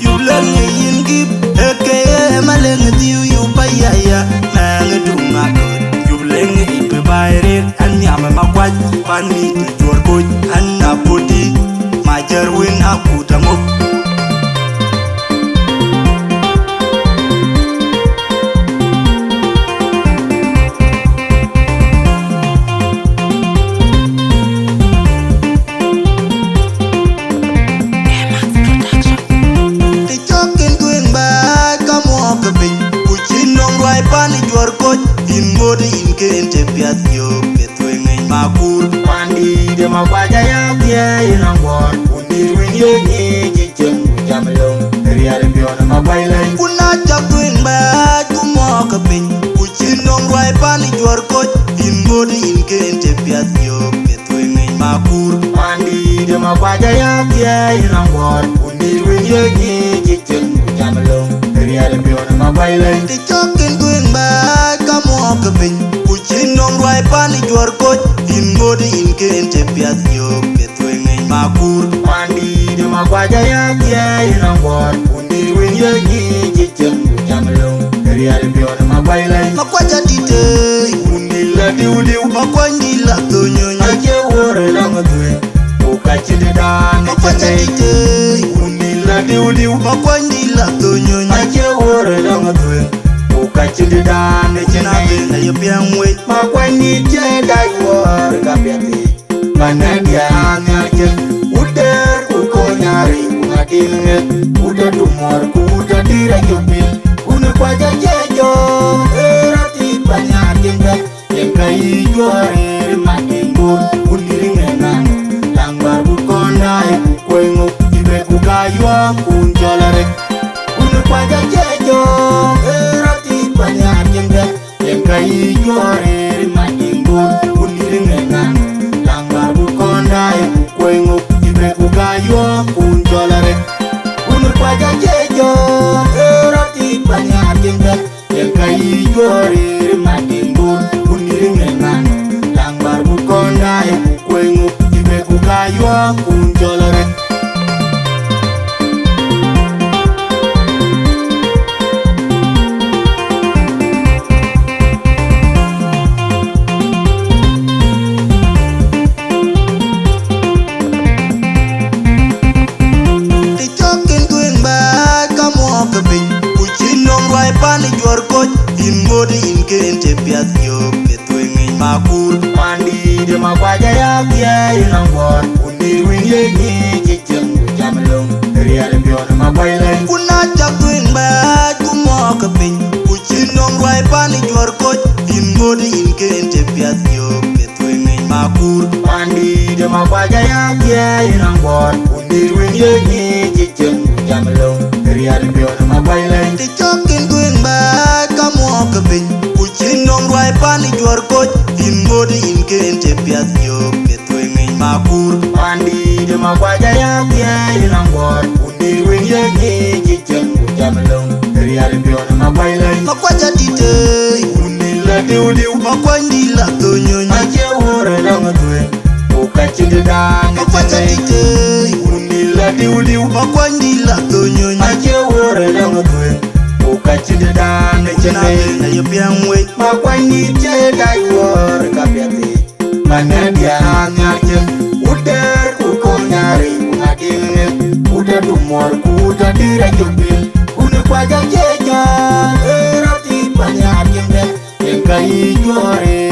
You learn yin give aka maleng diu you bayaya mang du ngakut you leng ip bayre an yam ma kwat pan mi jor boy an na podi ma jarwin akutamo in kente piat yo petwe ngai makur Pandi de magwaja ya pia ina ngor Undi winyo nye chichen jamlong Riare piona magwaila kuna chakwen ba kumo kapin kuchinong rwai pani jor koch in body in kente piat yo petwe ngai makur Pandi de magwaja ya pia ina ngor Undi winyo nye chichen jamlong Riare piona magwaila te chokin kwen ba kamo kapin kuchinong rwai pani jor koch in body in kente piat yo petwe ngai makur Pandi de magwaja ya pia ina ngor Undi winyo nye chichen jamlong Riare piona magwaila makwaja dite Undi la diu makwandi la tonyonya Ache wore lang dwe Ukachidi dan makwaja dite Undi la diu makwandi la tonyonya Ache wore lang dwe Ukachidi dan na ben ayo piangwe Makwani jeda yuwar kapiati Manadia nyarjen Uder uko nyari ungadinget Uda dumor kuda dira jupil Unu kwaja jejo Erati panyarjenga Yengkai juari makingur Uniringenan Langbar bukondai Kuengu ibe kukayua kunjolarek Unu kwaja jejo Erati panyarjenga Yengkai juari makingur Uniringenan Langbar bukondai Kuengu ibe kukayua kunjolarek Unu kwaja jejo Erati panyarjenga Yengkai juari makingur Uniringenan Langbar bukondai Kuengu ibe kukayua kunjolarek te chokin kwen ba kamo kapin kuchinong rwai pani jor koch in body in kente piat yo petwe ngai makur Pandi de magwaja ya pia ina ngor Undi winye nye chichen jamlong Riare piona magwaila kuna chakwen ba kumo kapin kuchinong rwai pani jor koch in body in kente piat yo petwe ngai makur Pandi de magwaja ya pia ina ngor Undi winye nye chichen jamlong Riare piona magwaila te chokin kwen ba kamo kapin kuchinong rwai pani jor koch in body in kente piat yo petwe ngai makur Pandi de magwaja ya pia ina ngor Undi winye nye chichen jamlong Riare piona magwaila makwaja dite Undi la diu makwandi la tonyonya Ache wore lang dwe Ukachidi dan makwaja dite Undi la diu makwandi la tonyonya Ache wore lang dwe Ukachidi dan na ben ayo piangwe Makwani jeda yuwar kapiati Manadia nyarjen Uder uko nyari ungadinget Uda dumor kuda dira jupil Unu kwaja jejo Erati panyarjen Yengkai juare